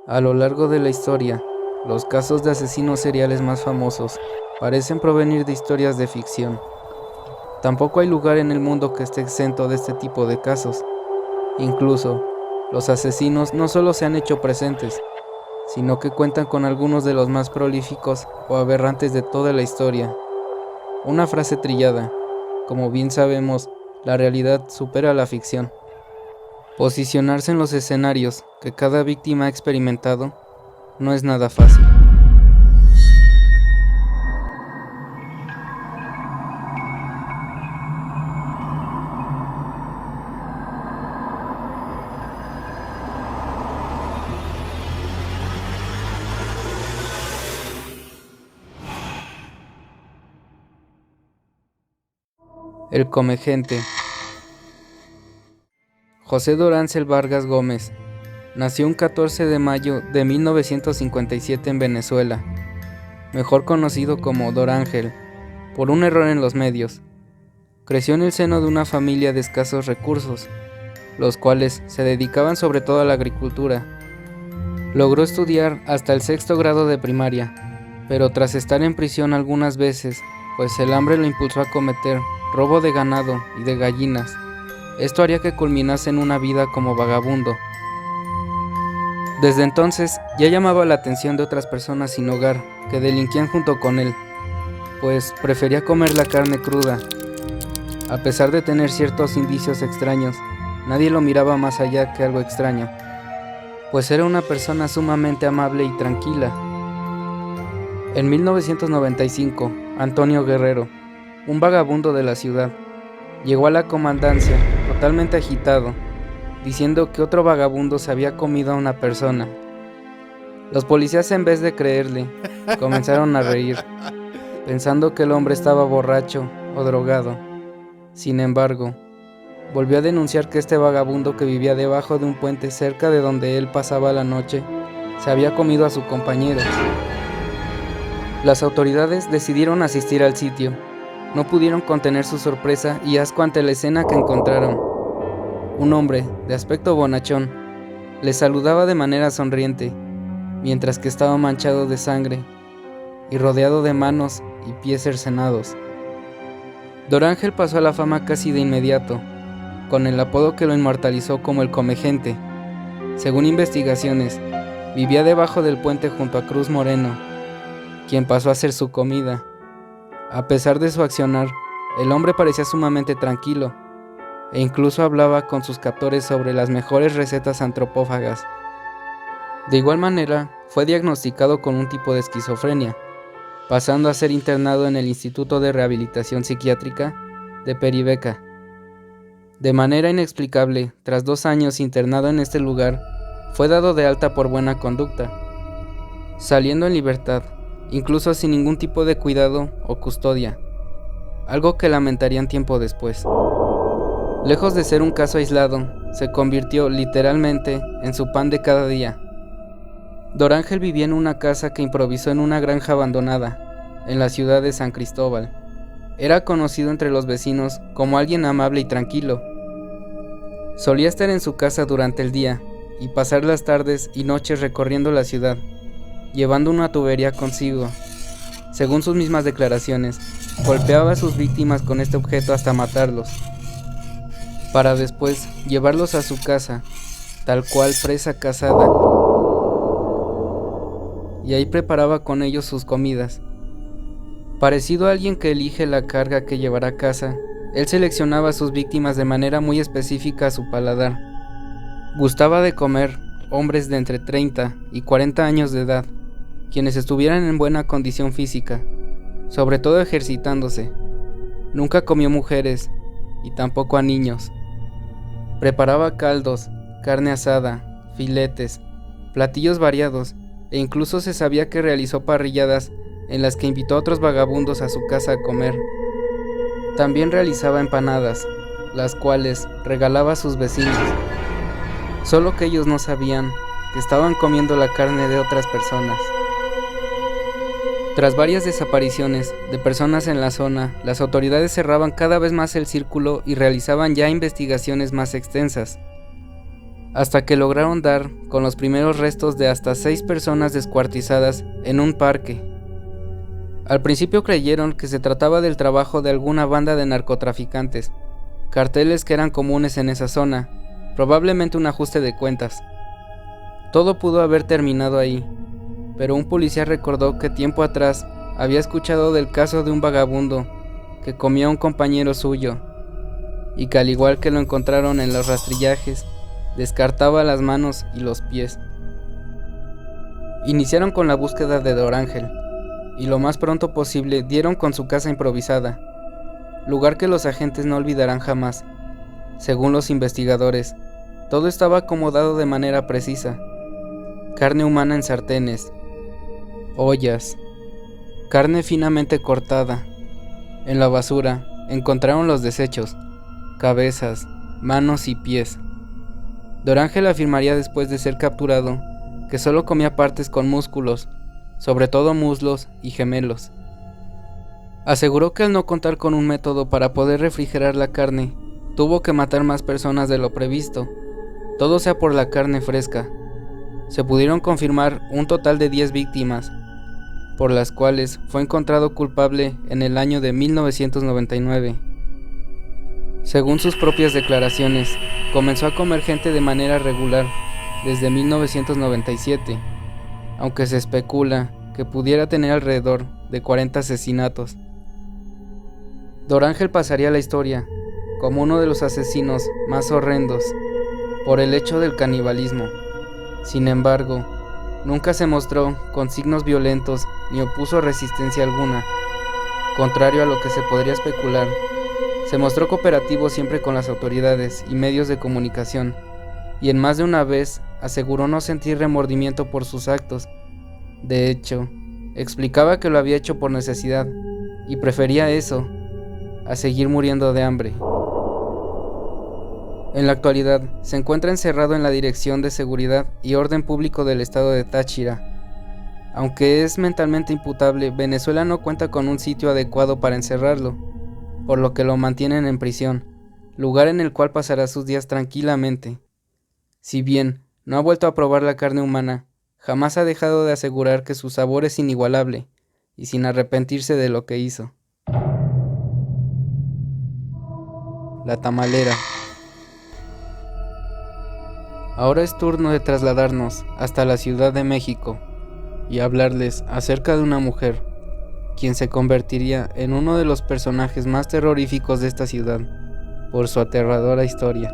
A lo largo de la historia, los casos de asesinos seriales más famosos parecen provenir de historias de ficción. Tampoco hay lugar en el mundo que esté exento de este tipo de casos. Incluso, los asesinos no solo se han hecho presentes, sino que cuentan con algunos de los más prolíficos o aberrantes de toda la historia. Una frase trillada: como bien sabemos, la realidad supera la ficción. Posicionarse en los escenarios que cada víctima ha experimentado no es nada fácil. El comegente. José Dorángel Vargas Gómez nació un 14 de mayo de 1957 en Venezuela, mejor conocido como Dorángel, por un error en los medios. Creció en el seno de una familia de escasos recursos, los cuales se dedicaban sobre todo a la agricultura. Logró estudiar hasta el 6º grado de primaria, pero tras estar en prisión algunas veces, pues el hambre lo impulsó a cometer robo de ganado y de gallinas. Esto haría que culminase en una vida como vagabundo. Desde entonces ya llamaba la atención de otras personas sin hogar que delinquían junto con él, pues prefería comer la carne cruda. A pesar de tener ciertos indicios extraños, nadie lo miraba más allá que algo extraño, pues era una persona sumamente amable y tranquila. En 1995, Antonio Guerrero, un vagabundo de la ciudad, llegó a la comandancia totalmente agitado, diciendo que otro vagabundo se había comido a una persona. Los policías, en vez de creerle, comenzaron a reír, pensando que el hombre estaba borracho o drogado. Sin embargo, volvió a denunciar que este vagabundo, que vivía debajo de un puente cerca de donde él pasaba la noche, se había comido a su compañero. Las autoridades decidieron asistir al sitio. No pudieron contener su sorpresa y asco ante la escena que encontraron. Un hombre, de aspecto bonachón, les saludaba de manera sonriente, mientras que estaba manchado de sangre y rodeado de manos y pies cercenados. Dorángel pasó a la fama casi de inmediato, con el apodo que lo inmortalizó como el comegente. Según investigaciones, vivía debajo del puente junto a Cruz Moreno, quien pasó a ser su comida. A pesar de su accionar, el hombre parecía sumamente tranquilo, e incluso hablaba con sus captores sobre las mejores recetas antropófagas. De igual manera, fue diagnosticado con un tipo de esquizofrenia, pasando a ser internado en el Instituto de Rehabilitación Psiquiátrica de Peribeca. De manera inexplicable, tras 2 años internado en este lugar, fue dado de alta por buena conducta, saliendo en libertad, incluso sin ningún tipo de cuidado o custodia, algo que lamentarían tiempo después. Lejos de ser un caso aislado, se convirtió literalmente en su pan de cada día. Dorángel vivía en una casa que improvisó en una granja abandonada, en la ciudad de San Cristóbal. Era conocido entre los vecinos como alguien amable y tranquilo. Solía estar en su casa durante el día y pasar las tardes y noches recorriendo la ciudad, llevando una tubería consigo. Según sus mismas declaraciones, golpeaba a sus víctimas con este objeto hasta matarlos, para después llevarlos a su casa, tal cual presa cazada, y ahí preparaba con ellos sus comidas. Parecido a alguien que elige la carga que llevará a casa, él seleccionaba a sus víctimas de manera muy específica a su paladar. Gustaba de comer hombres de entre 30 y 40 años de edad, quienes estuvieran en buena condición física, sobre todo ejercitándose. Nunca comió mujeres y tampoco a niños. Preparaba caldos, carne asada, filetes, platillos variados, e incluso se sabía que realizó parrilladas en las que invitó a otros vagabundos a su casa a comer. También realizaba empanadas, las cuales regalaba a sus vecinos, solo que ellos no sabían que estaban comiendo la carne de otras personas. Tras varias desapariciones de personas en la zona, las autoridades cerraban cada vez más el círculo y realizaban ya investigaciones más extensas. hasta que lograron dar con los primeros restos de hasta 6 personas descuartizadas en un parque. Al principio creyeron que se trataba del trabajo de alguna banda de narcotraficantes, carteles que eran comunes en esa zona, probablemente un ajuste de cuentas. Todo pudo haber terminado ahí, pero un policía recordó que tiempo atrás había escuchado del caso de un vagabundo que comía a un compañero suyo, y que al igual que lo encontraron en los rastrillajes, descartaba las manos y los pies. Iniciaron con la búsqueda de Dorángel, y lo más pronto posible dieron con su casa improvisada, lugar que los agentes no olvidarán jamás. Según los investigadores, todo estaba acomodado de manera precisa: carne humana en sartenes, ollas, carne finamente cortada. En la basura encontraron los desechos, cabezas, manos y pies. Dorángel afirmaría después de ser capturado que solo comía partes con músculos, sobre todo muslos y gemelos. Aseguró que al no contar con un método para poder refrigerar la carne, tuvo que matar más personas de lo previsto, todo sea por la carne fresca. Se pudieron confirmar un total de 10 víctimas, por las cuales fue encontrado culpable en el año de 1999. Según sus propias declaraciones, comenzó a comer gente de manera regular desde 1997, aunque se especula que pudiera tener alrededor de 40 asesinatos. Dorángel pasaría a la historia como uno de los asesinos más horrendos por el hecho del canibalismo. Sin embargo, nunca se mostró con signos violentos ni opuso resistencia alguna. Contrario a lo que se podría especular, se mostró cooperativo siempre con las autoridades y medios de comunicación, y en más de una vez aseguró no sentir remordimiento por sus actos. De hecho, explicaba que lo había hecho por necesidad, y prefería eso a seguir muriendo de hambre. En la actualidad, se encuentra encerrado en la Dirección de Seguridad y Orden Público del estado de Táchira. Aunque es mentalmente imputable, Venezuela no cuenta con un sitio adecuado para encerrarlo, por lo que lo mantienen en prisión, lugar en el cual pasará sus días tranquilamente. Si bien no ha vuelto a probar la carne humana, jamás ha dejado de asegurar que su sabor es inigualable, y sin arrepentirse de lo que hizo. La tamalera. Ahora es turno de trasladarnos hasta la Ciudad de México y hablarles acerca de una mujer, quien se convertiría en uno de los personajes más terroríficos de esta ciudad, por su aterradora historia.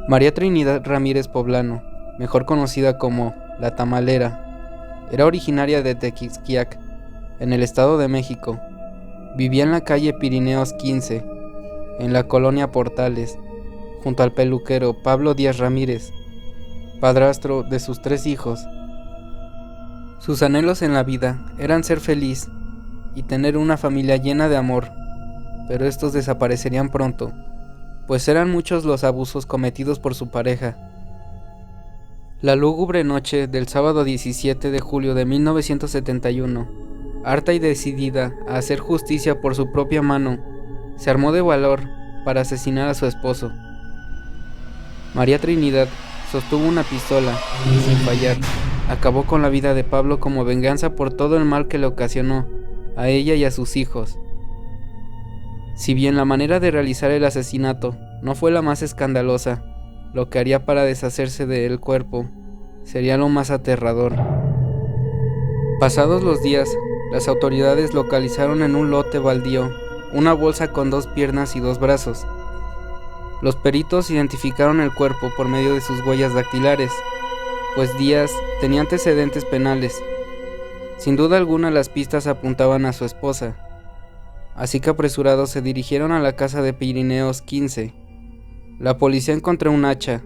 María Trinidad Ramírez Poblano, mejor conocida como La Tamalera, era originaria de Tequixquiac, en el Estado de México. Vivía en la calle Pirineos 15, en la colonia Portales, junto al peluquero Pablo Díaz Ramírez, padrastro de sus 3 hijos. Sus anhelos en la vida eran ser feliz y tener una familia llena de amor, pero estos desaparecerían pronto, pues eran muchos los abusos cometidos por su pareja. La lúgubre noche del sábado 17 de julio de 1971, harta y decidida a hacer justicia por su propia mano, se armó de valor para asesinar a su esposo. María Trinidad sostuvo una pistola y, sin fallar, acabó con la vida de Pablo como venganza por todo el mal que le ocasionó a ella y a sus hijos. Si bien la manera de realizar el asesinato no fue la más escandalosa, lo que haría para deshacerse del cuerpo sería lo más aterrador. Pasados los días, las autoridades localizaron en un lote baldío una bolsa con 2 piernas y 2 brazos. Los peritos identificaron el cuerpo por medio de sus huellas dactilares, pues Díaz tenía antecedentes penales. Sin duda alguna las pistas apuntaban a su esposa, así que apresurados se dirigieron a la casa de Pirineos 15. La policía encontró un hacha,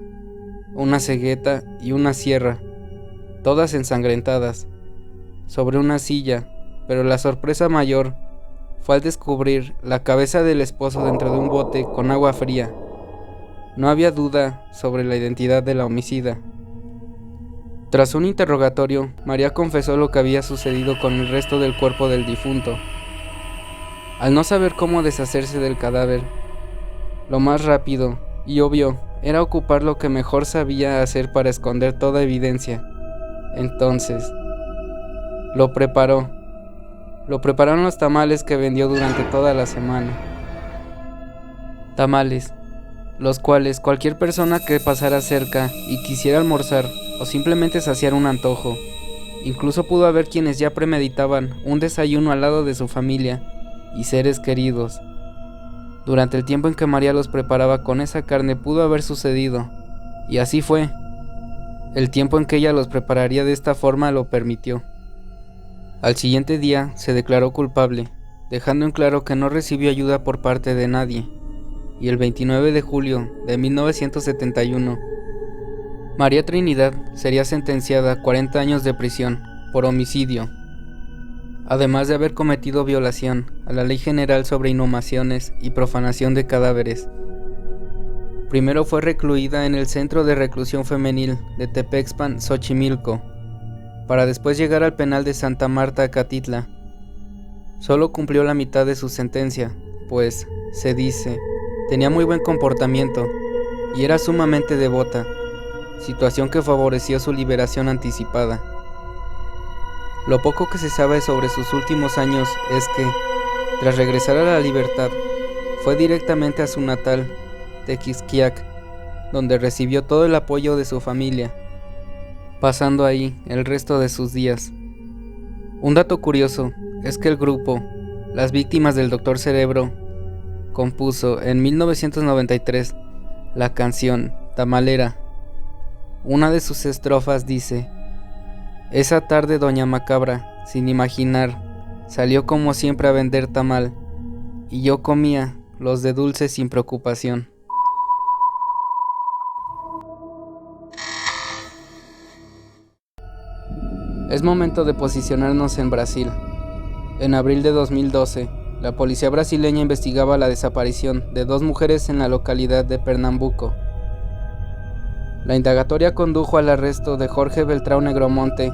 una cegueta y una sierra, todas ensangrentadas, sobre una silla, pero la sorpresa mayor fue al descubrir la cabeza del esposo dentro de un bote con agua fría. No había duda sobre la identidad de la homicida. Tras un interrogatorio, María confesó lo que había sucedido con el resto del cuerpo del difunto. Al no saber cómo deshacerse del cadáver, lo más rápido y obvio era ocupar lo que mejor sabía hacer para esconder toda evidencia. Entonces, lo preparó. Lo prepararon los tamales que vendió durante toda la semana. Tamales, los cuales cualquier persona que pasara cerca y quisiera almorzar o simplemente saciar un antojo, incluso pudo haber quienes ya premeditaban un desayuno al lado de su familia y seres queridos. Durante el tiempo en que María los preparaba con esa carne pudo haber sucedido, y así fue. El tiempo en que ella los prepararía de esta forma lo permitió. Al siguiente día se declaró culpable, dejando en claro que no recibió ayuda por parte de nadie, y el 29 de julio de 1971, María Trinidad sería sentenciada a 40 años de prisión por homicidio, además de haber cometido violación a la Ley General sobre Inhumaciones y Profanación de Cadáveres. Primero fue recluida en el Centro de Reclusión Femenil de Tepexpan, Xochimilco, para después llegar al penal de Santa Marta, Acatitla. Solo cumplió la mitad de su sentencia, pues, se dice, tenía muy buen comportamiento y era sumamente devota, situación que favoreció su liberación anticipada. Lo poco que se sabe sobre sus últimos años es que, tras regresar a la libertad, fue directamente a su natal, Tequisquiac, donde recibió todo el apoyo de su familia, pasando ahí el resto de sus días. Un dato curioso es que el grupo, Las Víctimas del Dr. Cerebro, compuso en 1993 la canción Tamalera. Una de sus estrofas dice: esa tarde doña Macabra, sin imaginar, salió como siempre a vender tamal, y yo comía los de dulce sin preocupación. Es momento de posicionarnos en Brasil. En abril de 2012, la policía brasileña investigaba la desaparición de 2 mujeres en la localidad de Pernambuco. La indagatoria condujo al arresto de Jorge Beltrão Negromonte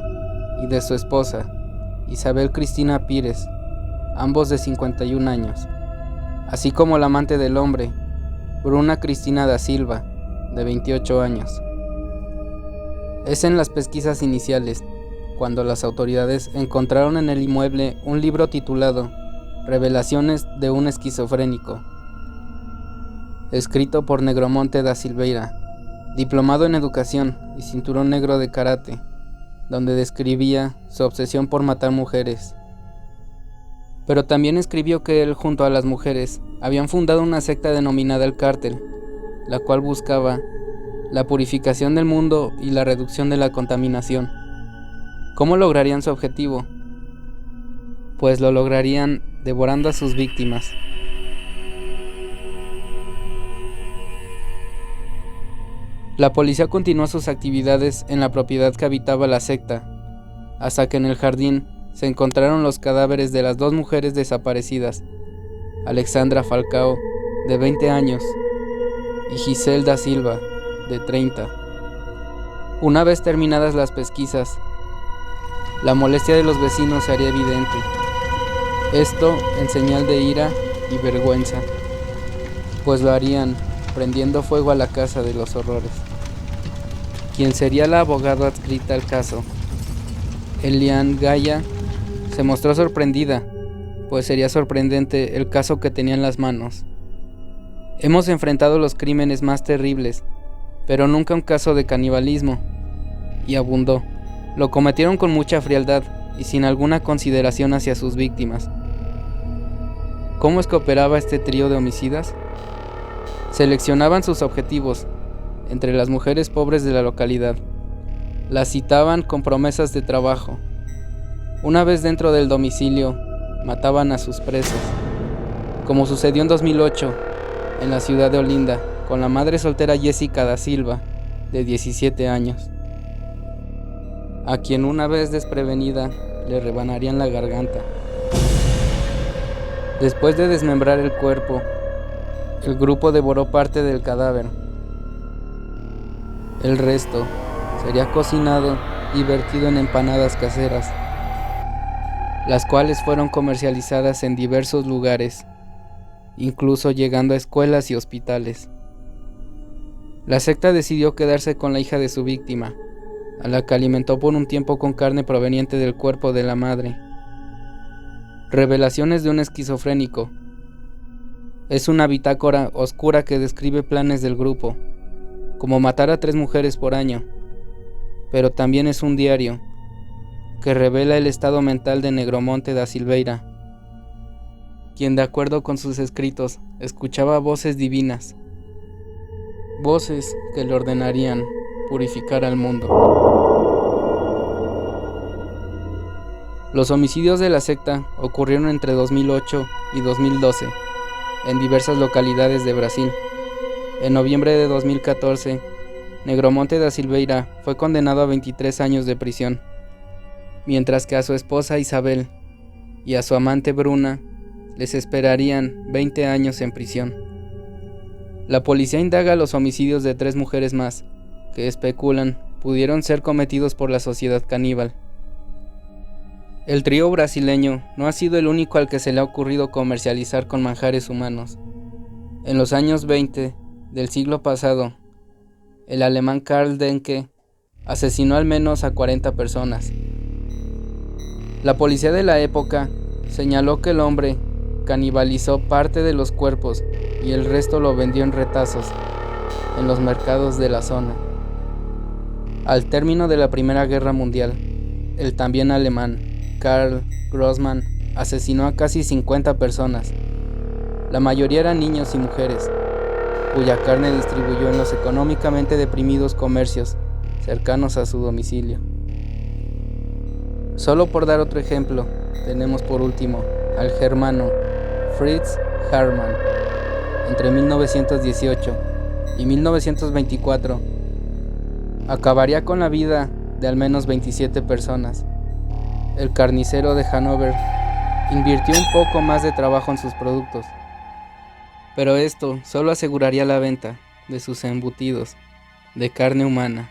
y de su esposa, Isabel Cristina Pires, ambos de 51 años, así como la amante del hombre, Bruna Cristina da Silva, de 28 años. Es en las pesquisas iniciales, cuando las autoridades encontraron en el inmueble un libro titulado Revelaciones de un esquizofrénico, escrito por Negromonte da Silveira, diplomado en educación y cinturón negro de karate, donde describía su obsesión por matar mujeres. Pero también escribió que él, junto a las mujeres, habían fundado una secta denominada el Cártel, la cual buscaba la purificación del mundo y la reducción de la contaminación. ¿Cómo lograrían su objetivo? Pues lo lograrían devorando a sus víctimas. La policía continuó sus actividades en la propiedad que habitaba la secta, hasta que en el jardín se encontraron los cadáveres de las 2 mujeres desaparecidas, Alexandra Falcao, de 20 años, y Giselle da Silva, de 30. Una vez terminadas las pesquisas, la molestia de los vecinos se haría evidente, esto en señal de ira y vergüenza, pues lo harían prendiendo fuego a la casa de los horrores. Quien sería la abogada adscrita al caso, Eliane Gaya, se mostró sorprendida, pues sería sorprendente el caso que tenía en las manos. Hemos enfrentado los crímenes más terribles, pero nunca un caso de canibalismo, y abundó. Lo cometieron con mucha frialdad y sin alguna consideración hacia sus víctimas. ¿Cómo es que operaba este trío de homicidas? Seleccionaban sus objetivos entre las mujeres pobres de la localidad. Las citaban con promesas de trabajo. Una vez dentro del domicilio, mataban a sus presos, como sucedió en 2008 en la ciudad de Olinda con la madre soltera Jessica da Silva, de 17 años, a quien una vez desprevenida le rebanarían la garganta. Después de desmembrar el cuerpo, el grupo devoró parte del cadáver. El resto sería cocinado y vertido en empanadas caseras, las cuales fueron comercializadas en diversos lugares, incluso llegando a escuelas y hospitales. La secta decidió quedarse con la hija de su víctima, a la que alimentó por un tiempo con carne proveniente del cuerpo de la madre. Revelaciones de un esquizofrénico. Es una bitácora oscura que describe planes del grupo, como matar a 3 mujeres por año, pero también es un diario que revela el estado mental de Negromonte da Silveira, quien de acuerdo con sus escritos escuchaba voces divinas, voces que le ordenarían purificar al mundo. Los homicidios de la secta ocurrieron entre 2008 y 2012 en diversas localidades de Brasil. En noviembre de 2014, Negromonte da Silveira fue condenado a 23 años de prisión, mientras que a su esposa Isabel y a su amante Bruna les esperarían 20 años en prisión. La policía indaga los homicidios de 3 mujeres más, que especulan pudieron ser cometidos por la sociedad caníbal. El trío brasileño no ha sido el único al que se le ha ocurrido comercializar con manjares humanos. En los años 20 del siglo pasado, el alemán Karl Denke asesinó al menos a 40 personas. La policía de la época señaló que el hombre canibalizó parte de los cuerpos y el resto lo vendió en retazos en los mercados de la zona. Al término de la Primera Guerra Mundial, el también alemán Karl Grossmann asesinó a casi 50 personas. La mayoría eran niños y mujeres, cuya carne distribuyó en los económicamente deprimidos comercios cercanos a su domicilio. Solo por dar otro ejemplo, tenemos por último al germano Fritz Haarmann. Entre 1918 y 1924 acabaría con la vida de al menos 27 personas. El carnicero de Hannover invirtió un poco más de trabajo en sus productos, pero esto solo aseguraría la venta de sus embutidos de carne humana.